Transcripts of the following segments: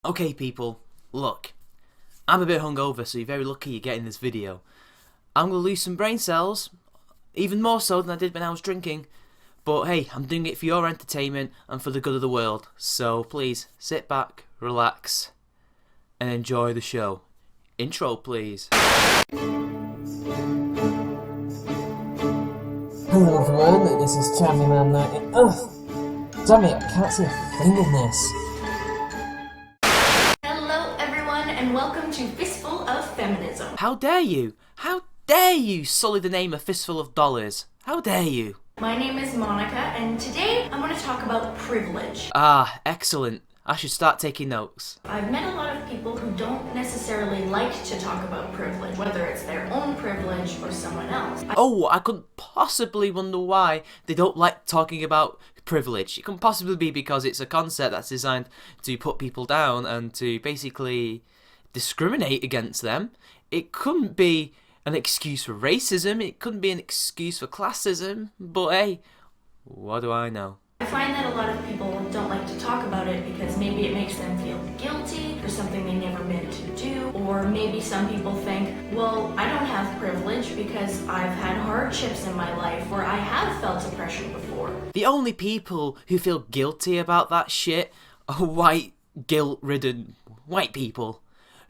Okay people, look, I'm a bit hungover, so you're very lucky you're getting this video. I'm going to lose some brain cells, even more so than I did when I was drinking, but hey, I'm doing it for your entertainment and for the good of the world, so please, sit back, relax, and enjoy the show. Intro please. Hello everyone, this is Champion Man 90. Ugh! Damn it, I can't see a thing in this. Hello everyone and welcome to Fistful of Feminism. How dare you? How dare you sully the name of Fistful of Dollars? How dare you? My name is Monica and today I'm going to talk about privilege. Ah, excellent. I should start taking notes. I've met a lot of people who don't necessarily like to talk about privilege, whether it's their own privilege or someone else. I couldn't possibly wonder why they don't like talking about privilege. It can possibly be because it's a concept that's designed to put people down and to basically discriminate against them. It couldn't be an excuse for racism, it couldn't be an excuse for classism, but hey, what do I know? I find that a lot of people don't like to talk about it because maybe it makes them feel guilty for something they never meant to do, or maybe some people think, well, I don't have privilege because I've had hardships in my life or I have felt oppression before. The only people who feel guilty about that shit are white, guilt-ridden white people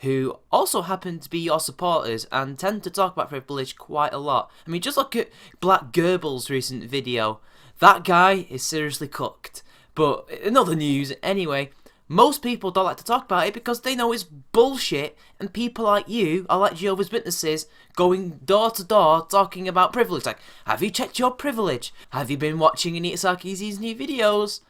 who also happen to be your supporters and tend to talk about privilege quite a lot. I mean, just look at Black Goebbels' recent video. That guy is seriously cooked. But in other news, anyway, most people don't like to talk about it because they know it's bullshit, and people like you are like Jehovah's Witnesses going door to door talking about privilege. Like, have you checked your privilege? Have you been watching Anita Sarkeesi's new videos?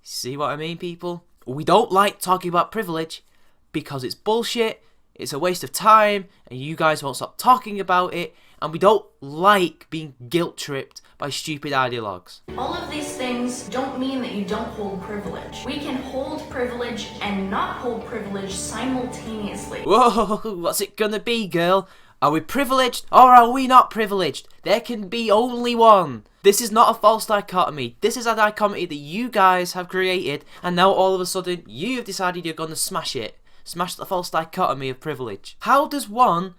See what I mean, people? We don't like talking about privilege because it's bullshit, it's a waste of time, and you guys won't stop talking about it, and we don't like being guilt-tripped by stupid ideologues. All of these things don't mean that you don't hold privilege. We can hold privilege and not hold privilege simultaneously. Whoa, what's it gonna be, girl? Are we privileged or are we not privileged? There can be only one. This is not a false dichotomy. This is a dichotomy that you guys have created, and now all of a sudden you've decided you're gonna smash it. Smash the false dichotomy of privilege. How does one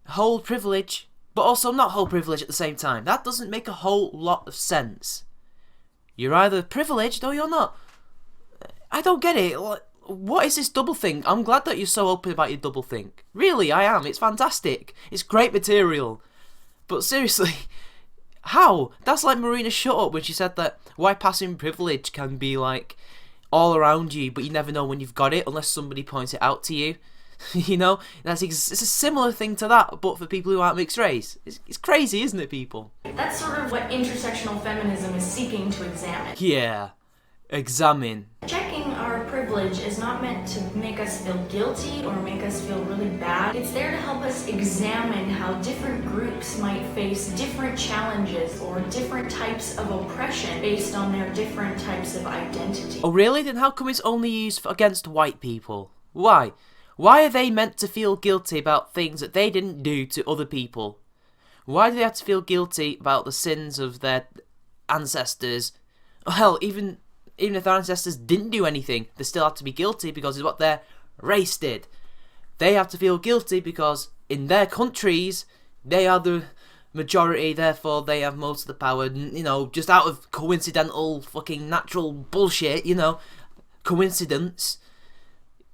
hold privilege but also not hold privilege at the same time? That doesn't make a whole lot of sense. You're either privileged or you're not. I don't get it. What is this double think? I'm glad that you're so open about your double think. Really, I am. It's fantastic. It's great material. But seriously, how? That's like Marina Shut Up when she said that white passing privilege can be like all around you, but you never know when you've got it unless somebody points it out to you. You know, it's a similar thing to that, but for people who aren't mixed race. It's crazy, isn't it, people? That's sort of what intersectional feminism is seeking to examine. Yeah, examine. Checking our privilege is not meant to make us feel guilty or make us feel really bad. It's there to help us examine how different groups might face different challenges or different types of oppression based on their different types of identity. Oh really? Then how come it's only used against white people? Why? Why are they meant to feel guilty about things that they didn't do to other people? Why do they have to feel guilty about the sins of their ancestors? Hell, even if their ancestors didn't do anything, they still have to be guilty because it's what their race did. They have to feel guilty because in their countries, they are the majority, therefore they have most of the power, you know, just out of coincidental fucking natural bullshit, you know, coincidence.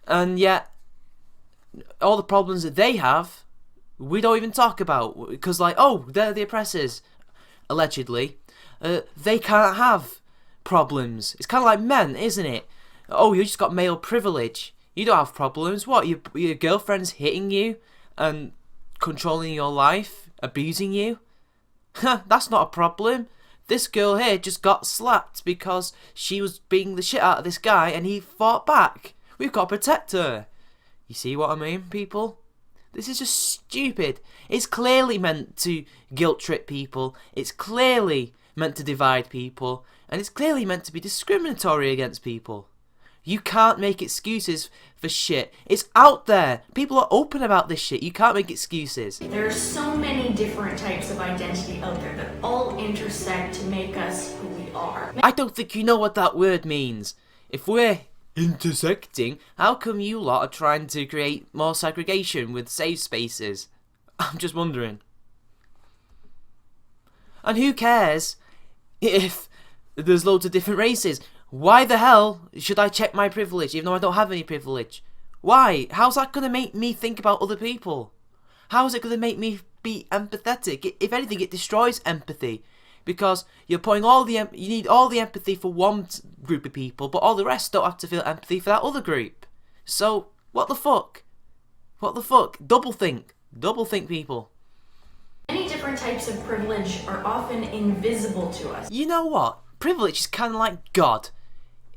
And yet, all the problems that they have, we don't even talk about, because like, oh, they're the oppressors, allegedly. They can't have problems. It's kind of like men, isn't it? Oh, you just got male privilege. You don't have problems. What, your girlfriend's hitting you and controlling your life, abusing you? That's not a problem. This girl here just got slapped because she was beating the shit out of this guy and he fought back. We've got to protect her. You see what I mean, people? This is just stupid. It's clearly meant to guilt trip people. It's clearly meant to divide people. And it's clearly meant to be discriminatory against people. You can't make excuses for shit. It's out there. People are open about this shit. You can't make excuses. There are so many different types of identity out there that all intersect to make us who we are. I don't think you know what that word means. If we're Intersecting? How come you lot are trying to create more segregation with safe spaces? I'm just wondering. And who cares if there's loads of different races? Why the hell should I check my privilege even though I don't have any privilege? Why? How's that going to make me think about other people? How is it going to make me be empathetic? If anything, it destroys empathy. Because you're putting you need all the empathy for one group of people, but all the rest don't have to feel empathy for that other group. So, what the fuck? What the fuck? Double think, people. Many different types of privilege are often invisible to us. You know what? Privilege is kind of like God.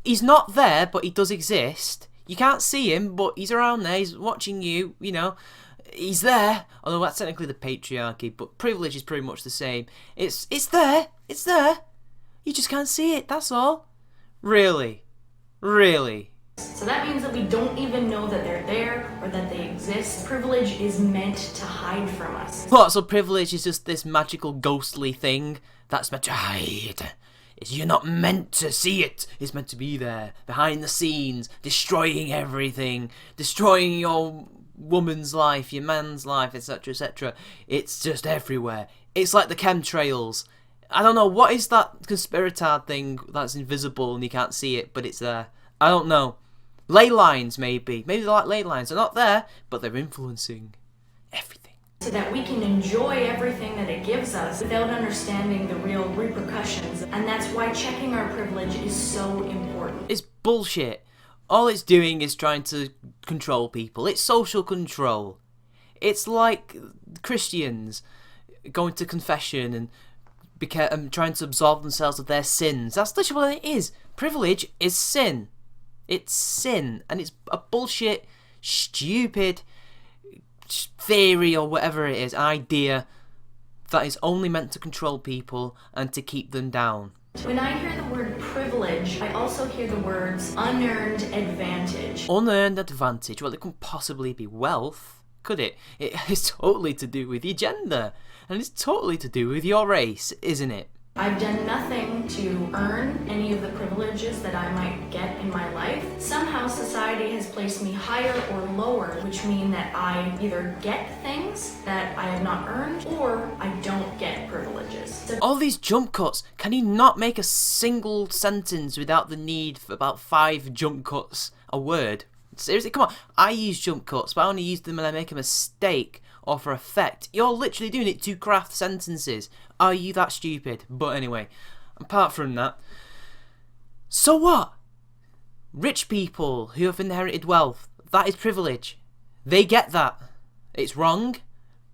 He's not there, but he does exist. You can't see him, but he's around there, he's watching you, you know. He's there, although that's technically the patriarchy, but privilege is pretty much the same. It's there. You just can't see it, that's all. Really. So that means that we don't even know that they're there or that they exist. Privilege is meant to hide from us. What, so privilege is just this magical ghostly thing that's meant to hide? You're not meant to see it. It's meant to be there, behind the scenes, destroying everything, destroying your woman's life, your man's life, etc, etc. It's just everywhere. It's like the chemtrails. I don't know, what is that conspiratard thing that's invisible and you can't see it, but it's there? I don't know. Ley lines, maybe. Maybe they're like ley lines. They're not there, but they're influencing everything. So that we can enjoy everything that it gives us without understanding the real repercussions. And that's why checking our privilege is so important. It's bullshit. All it's doing is trying to control people. It's social control. It's like Christians going to confession and trying to absolve themselves of their sins. That's literally what it is. Privilege is sin. It's sin. And it's a bullshit, stupid theory or whatever it is, idea that is only meant to control people and to keep them down. When I hear the word privilege, I also hear the words unearned advantage. Unearned advantage? Well, it couldn't possibly be wealth, could it? It is totally to do with your gender, and it's totally to do with your race, isn't it? I've done nothing to earn any of the privileges that I might get in my life. Somehow society has placed me higher or lower, which mean that I either get things that I have not earned or I don't get privileges. So all these jump cuts, can you not make a single sentence without the need for about 5 jump cuts a word? Seriously, come on. I use jump cuts, but I only use them when I make a mistake or for effect. You're literally doing it to craft sentences. Are you that stupid? But anyway, apart from that, so what? Rich people who have inherited wealth, that is privilege. They get that. It's wrong,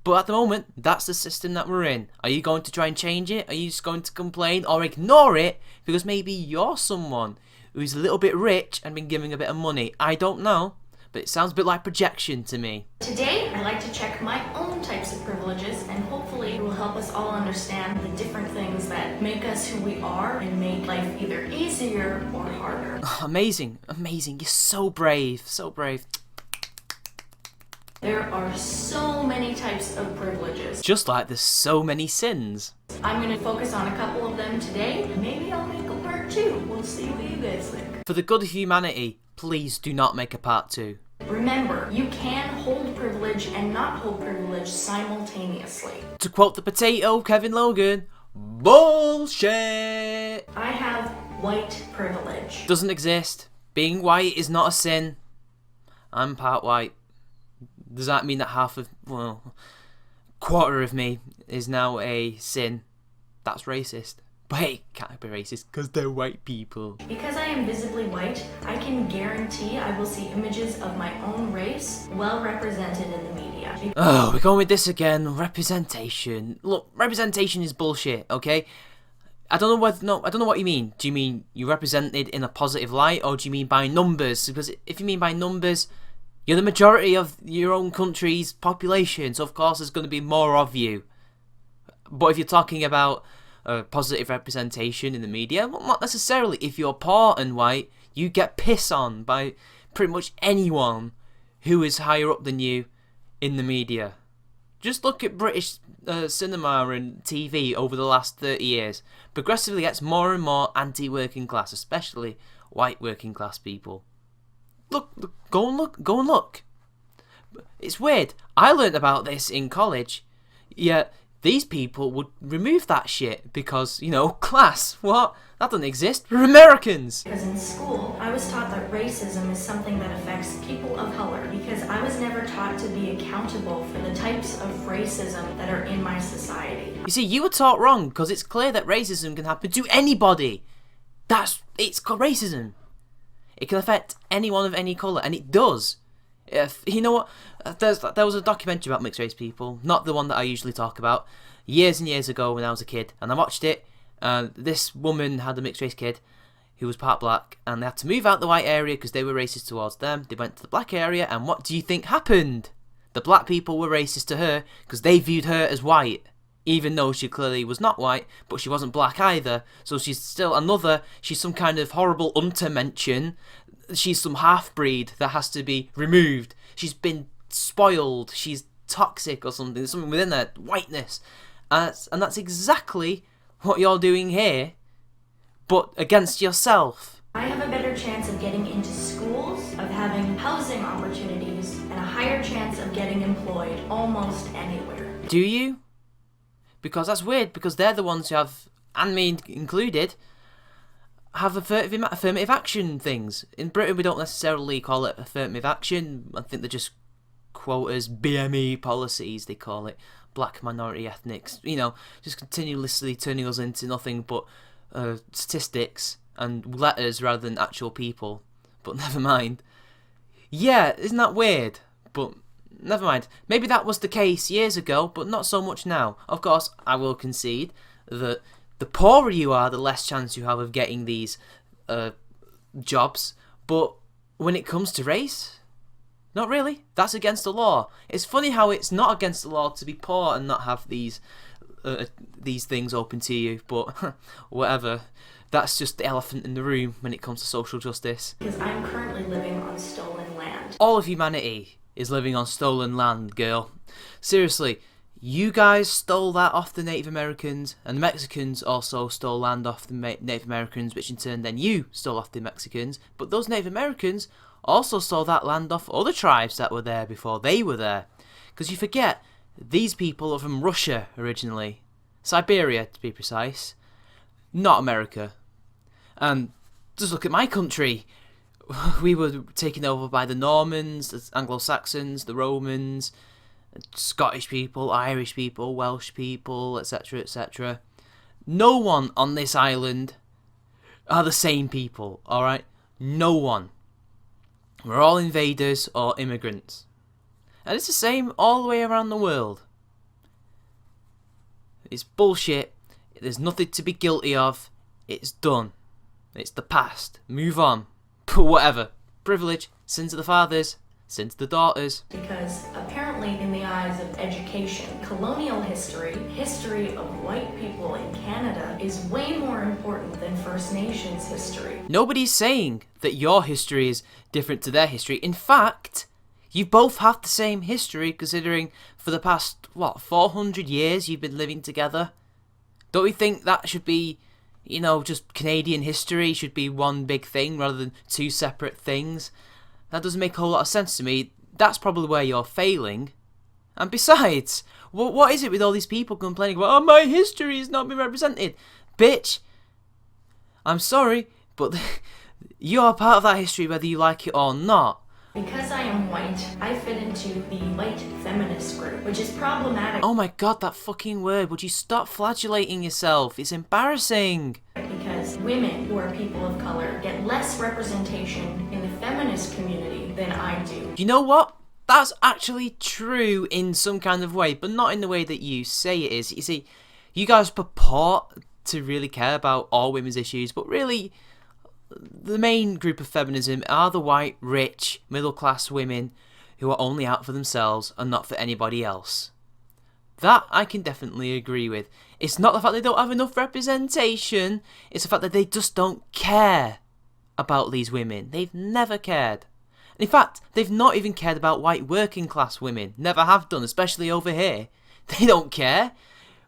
but at the moment, that's the system that we're in. Are you going to try and change it? Are you just going to complain or ignore it because maybe you're someone who's a little bit rich and been giving a bit of money? I don't know, but it sounds a bit like projection to me. Today, I like to check my own types of privileges, and hopefully it will help us all understand the different things that make us who we are and make life either easier or harder. Amazing. You're so brave, There are so many types of privileges. Just like there's so many sins. I'm going to focus on a couple of them today. Maybe I'll make a part 2. We'll see what you guys think. For the good of humanity, please do not make a part 2. Remember, you can hold privilege and not hold privilege simultaneously. To quote the potato, Kevin Logan, bullshit! I have white privilege. Doesn't exist. Being white is not a sin. I'm part white. Does that mean that quarter of me is now a sin? That's racist. But hey, can't be racist because they're white people. Because I am visibly white, I can guarantee I will see images of my own race well represented in the media. Oh, we're going with this again. Representation. Look, representation is bullshit, okay? I don't know what you mean. Do you mean you represented in a positive light, or do you mean by numbers? Because if you mean by numbers, you're the majority of your own country's population, so of course there's going to be more of you. But if you're talking about positive representation in the media, well, not necessarily. If you're poor and white, you get pissed on by pretty much anyone who is higher up than you in the media. Just look at British cinema and TV over the last 30 years. Progressively gets more and more anti-working class, especially white working class people. Go and look. It's weird. I learnt about this in college, yet these people would remove that shit because, class. What? That doesn't exist. We're Americans. Because in school, I was taught that racism is something that affects people of color because I was never taught to be accountable for the types of racism that are in my society. You see, you were taught wrong because it's clear that racism can happen to anybody. It's called racism. It can affect anyone of any colour, and it does. You know what? There was a documentary about mixed race people, not the one that I usually talk about, years and years ago when I was a kid, and I watched it. This woman had a mixed race kid who was part black, and they had to move out the white area because they were racist towards them. They went to the black area, and what do you think happened? The black people were racist to her because they viewed her as white, even though she clearly was not white, but she wasn't black either. So she's still she's some kind of horrible untermenschen. She's some half-breed that has to be removed. She's been spoiled. She's toxic or something. There's something within her whiteness. And that's exactly what you're doing here, but against yourself. I have a better chance of getting into schools, of having housing opportunities, and a higher chance of getting employed almost anywhere. Do you? Because that's weird, because they're the ones who have, and me included, have affirmative action things. In Britain, we don't necessarily call it affirmative action. I think they're just quotas, BME policies, they call it. Black minority ethnics. Just continuously turning us into nothing but statistics and letters rather than actual people. But never mind. Yeah, isn't that weird? But never mind. Maybe that was the case years ago, but not so much now. Of course, I will concede that the poorer you are, the less chance you have of getting these jobs. But when it comes to race, not really. That's against the law. It's funny how it's not against the law to be poor and not have these things open to you. But whatever. That's just the elephant in the room when it comes to social justice. Because I'm currently living on stolen land. All of humanity is living on stolen land, girl. Seriously, you guys stole that off the Native Americans, and the Mexicans also stole land off the Native Americans, which in turn then you stole off the Mexicans. But those Native Americans also stole that land off other tribes that were there before they were there. Because you forget, these people are from Russia originally. Siberia, to be precise. Not America. And just look at my country. We were taken over by the Normans, the Anglo-Saxons, the Romans, Scottish people, Irish people, Welsh people, etc., etc. No one on this island are the same people, alright? No one. We're all invaders or immigrants. And it's the same all the way around the world. It's bullshit. There's nothing to be guilty of. It's done. It's the past. Move on. But whatever. Privilege. Sins of the fathers. Sins of the daughters. Because apparently in the eyes of education, colonial history of white people in Canada is way more important than First Nations history. Nobody's saying that your history is different to their history. In fact, you both have the same history, considering for the past, 400 years you've been living together. Don't we think that should be, just Canadian history should be one big thing rather than two separate things? That doesn't make a whole lot of sense to me. That's probably where you're failing. And besides, what is it with all these people complaining about, oh, my history has not been represented? Bitch, I'm sorry, but you're part of that history whether you like it or not. Because I am white, I fit into the white feminist group, which is problematic. Oh my god, that fucking word. Would you stop flagellating yourself? It's embarrassing. Because women who are people of color get less representation in the feminist community than I do. You know what? That's actually true in some kind of way, but not in the way that you say it is. You see, you guys purport to really care about all women's issues, but really, the main group of feminism are the white, rich, middle-class women who are only out for themselves and not for anybody else. That I can definitely agree with. It's not the fact they don't have enough representation, it's the fact that they just don't care about these women. They've never cared. In fact, they've not even cared about white working-class women. Never have done, especially over here. They don't care.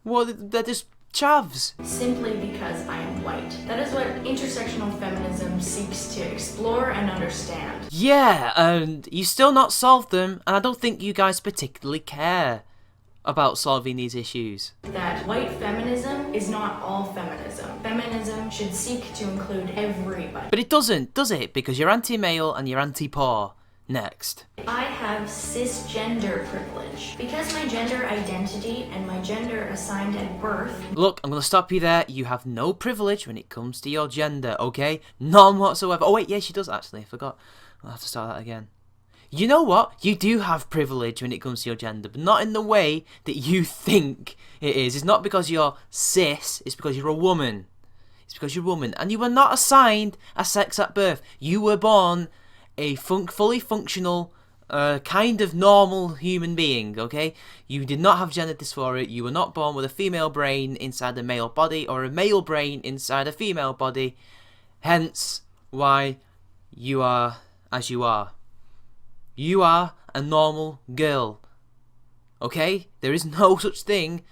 Well, they're just chavs. Simply because I am white. That is what intersectional feminism seeks to explore and understand. Yeah, and you still not solved them, and I don't think you guys particularly care about solving these issues. That white feminism is not all feminism. Feminism should seek to include everybody. But it doesn't, does it? Because you're anti-male and you're anti-poor. Next. I have cisgender privilege. Because my gender identity and my gender assigned at birth. Look, I'm going to stop you there. You have no privilege when it comes to your gender, okay? None whatsoever. Oh wait, yeah, she does actually. I forgot. I'll have to start that again. You know what? You do have privilege when it comes to your gender, but not in the way that you think it is. It's not because you're cis, it's because you're a woman. It's because you're a woman. And you were not assigned a sex at birth. You were born a fully functional, kind of normal human being, okay? You did not have gender dysphoria. You were not born with a female brain inside a male body or a male brain inside a female body. Hence why you are as you are. You are a normal girl, okay? There is no such thing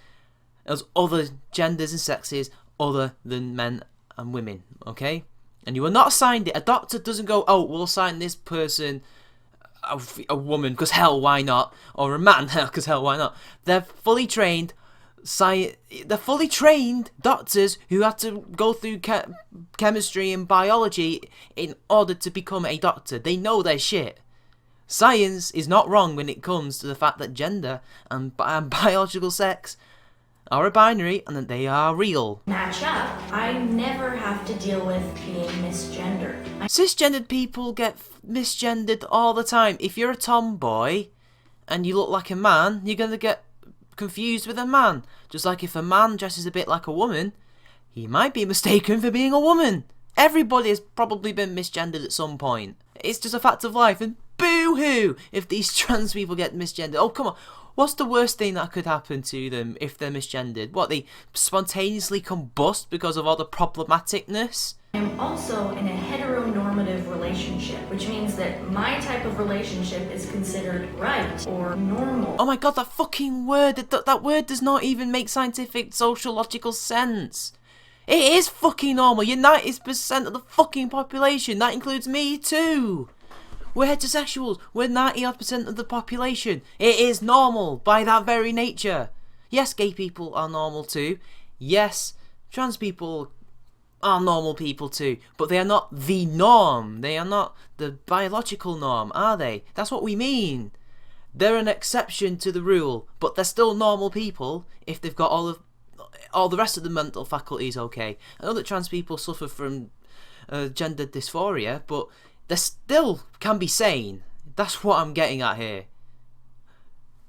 as other genders and sexes other than men and women, okay? And you are not assigned it. A doctor doesn't go, oh, we'll assign this person a woman, because hell, why not? Or a man, because hell, why not? They're fully trained doctors who had to go through chemistry and biology in order to become a doctor. They know their shit. Science is not wrong when it comes to the fact that gender and biological sex are a binary and that they are real. Match up. I never have to deal with being misgendered. Cisgendered people get misgendered all the time. If you're a tomboy and you look like a man, you're going to get confused with a man. Just like if a man dresses a bit like a woman, he might be mistaken for being a woman. Everybody has probably been misgendered at some point. It's just a fact of life, and boo-hoo if these trans people get misgendered. Oh, come on. What's the worst thing that could happen to them if they're misgendered? What, they spontaneously combust because of all the problematicness? I'm also in a heteronormative relationship, which means that my type of relationship is considered right or normal. Oh my god, that fucking word, that word does not even make scientific, sociological sense. It is fucking normal. You're 90% of the fucking population. That includes me too. We're heterosexuals. We're 90% of the population. It is normal by that very nature. Yes, gay people are normal too. Yes, trans people are normal people too. But they are not the norm. They are not the biological norm, are they? That's what we mean. They're an exception to the rule, but they're still normal people if they've got all the rest of the mental faculties okay. I know that trans people suffer from gender dysphoria, but they still can be sane. That's what I'm getting at here.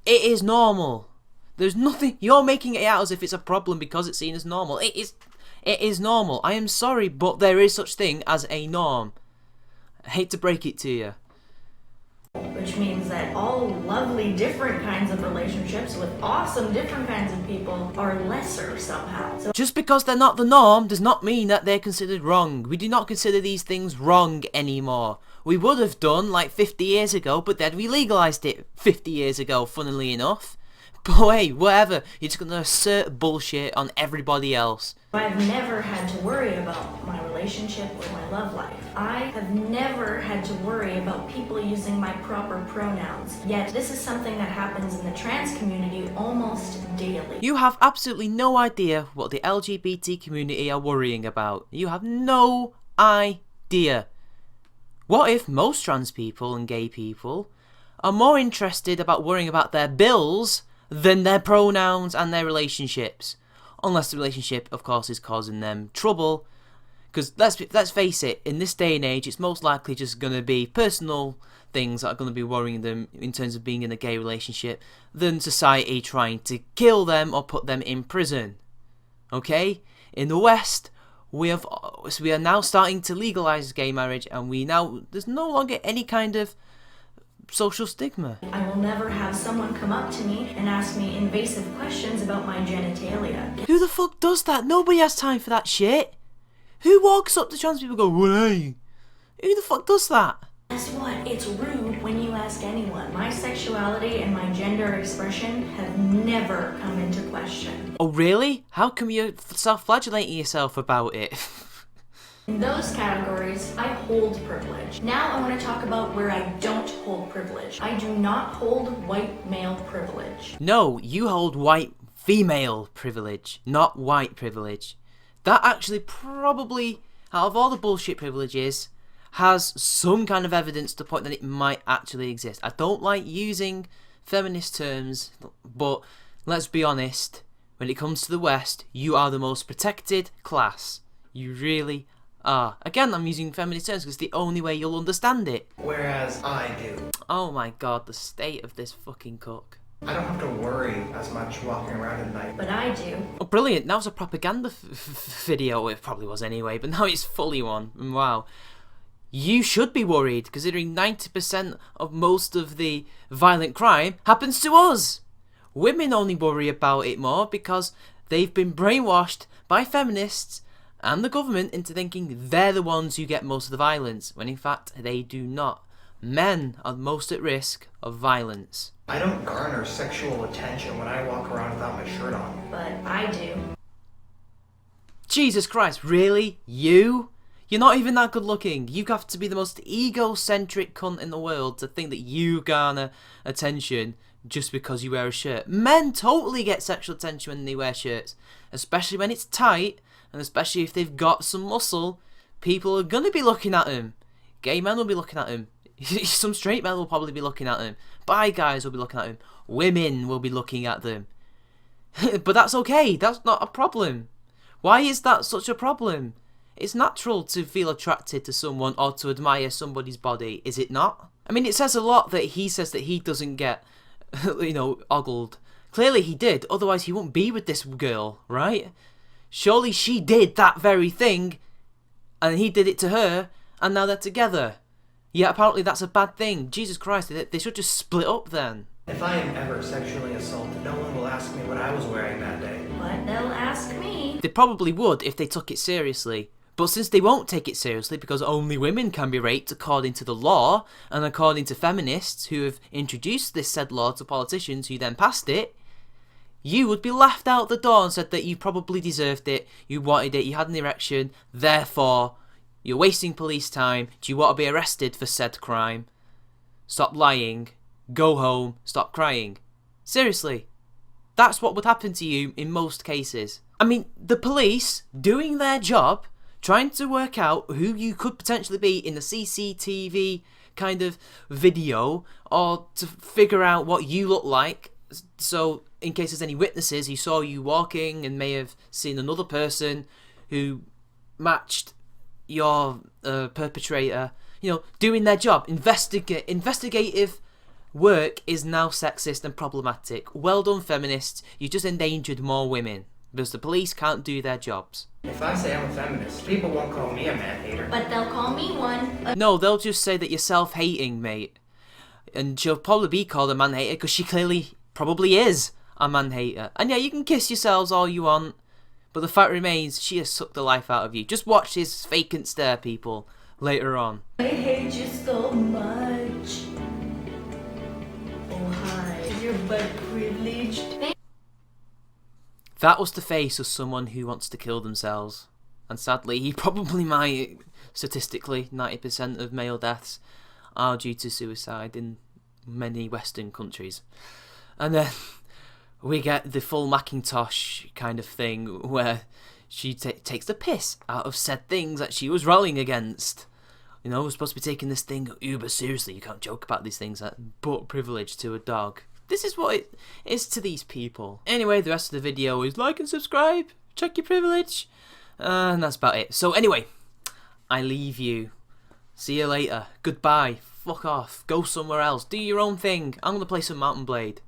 It is normal. There's nothing. You're making it out as if it's a problem because it's seen as normal. It is normal. I am sorry, but there is such thing as a norm. I hate to break it to you. Which means that all lovely different kinds of relationships with awesome different kinds of people are lesser somehow. So just because they're not the norm does not mean that they're considered wrong. We do not consider these things wrong anymore. We would have done like 50 years ago, but then we legalised it 50 years ago, funnily enough. But hey, whatever, you're just going to assert bullshit on everybody else. I've never had to worry about my relationship or my love life. I have never had to worry about people using my proper pronouns. Yet this is something that happens in the trans community almost daily. You have absolutely no idea what the LGBT community are worrying about. You have no idea. What if most trans people and gay people are more interested about worrying about their bills than their pronouns and their relationships? Unless the relationship, of course, is causing them trouble. Because let's face it, in this day and age, it's most likely just going to be personal things that are going to be worrying them in terms of being in a gay relationship than society trying to kill them or put them in prison. Okay? In the West, we are now starting to legalise gay marriage, and there's no longer any kind of social stigma. I will never have someone come up to me and ask me invasive questions about my genitalia. Who the fuck does that? Nobody has time for that shit. Who walks up to trans people and go, "What are you?" Who the fuck does that? Guess what? It's rude when you ask anyone. My sexuality and my gender expression have never come into question. Oh really? How come you're self-flagellating yourself about it? In those categories, I hold privilege. Now I want to talk about where I don't hold privilege. I do not hold white male privilege. No, you hold white female privilege, not white privilege. That actually probably, out of all the bullshit privileges, has some kind of evidence to point that it might actually exist. I don't like using feminist terms, but let's be honest, when it comes to the West, you are the most protected class. You really are. Again, I'm using feminist terms because it's the only way you'll understand it. Whereas I do. Oh my god, the state of this fucking cook. I don't have to worry as much walking around at night. But I do. Oh, brilliant. That was a propaganda video. It probably was anyway, but now it's fully one. Wow. You should be worried, considering 90% of most of the violent crime happens to us. Women only worry about it more because they've been brainwashed by feminists and the government into thinking they're the ones who get most of the violence, when in fact they do not. Men are most at risk of violence. I don't garner sexual attention when I walk around without my shirt on. But I do. Jesus Christ, really? You? You're not even that good looking. You have to be the most egocentric cunt in the world to think that you garner attention just because you wear a shirt. Men totally get sexual attention when they wear shirts, especially when it's tight, and especially if they've got some muscle. People are going to be looking at them. Gay men will be looking at them. Some straight men will probably be looking at them. Bi guys will be looking at them. Women will be looking at them. But that's okay. That's not a problem. Why is that such a problem? It's natural to feel attracted to someone or to admire somebody's body, is it not? I mean, it says a lot that he says that he doesn't get, ogled. Clearly he did, otherwise he wouldn't be with this girl, right? Surely she did that very thing, and he did it to her, and now they're together. Yeah, apparently that's a bad thing. Jesus Christ, they should just split up then. If I am ever sexually assaulted, no one will ask me what I was wearing that day. But they'll ask me. They probably would if they took it seriously. But since they won't take it seriously because only women can be raped according to the law, and according to feminists who have introduced this said law to politicians who then passed it, you would be laughed out the door and said that you probably deserved it, you wanted it, you had an erection, therefore you're wasting police time. Do you want to be arrested for said crime? Stop lying. Go home. Stop crying. Seriously. That's what would happen to you in most cases. I mean, the police doing their job, trying to work out who you could potentially be in the CCTV kind of video, or to figure out what you look like, so in case there's any witnesses who saw you walking and may have seen another person who matched your perpetrator, doing their job. Investigative work is now sexist and problematic. Well done, feminists. You just endangered more women because the police can't do their jobs. If I say I'm a feminist, people won't call me a man-hater. But they'll call me one. No, they'll just say that you're self-hating, mate. And she'll probably be called a man-hater because she clearly probably is a man-hater. And yeah, you can kiss yourselves all you want, but the fact remains, she has sucked the life out of you. Just watch this vacant stare, people, later on. I hate you so much. Oh, hi. You're but privileged. That was the face of someone who wants to kill themselves. And sadly, he probably might. Statistically, 90% of male deaths are due to suicide in many Western countries. And then we get the full Macintosh kind of thing where she takes the piss out of said things that she was rallying against. We're supposed to be taking this thing uber seriously. You can't joke about these things like butt privilege to a dog. This is what it is to these people. Anyway, the rest of the video is like and subscribe, check your privilege, and that's about it. So anyway, I leave you. See you later. Goodbye. Fuck off. Go somewhere else. Do your own thing. I'm going to play some Mountain Blade.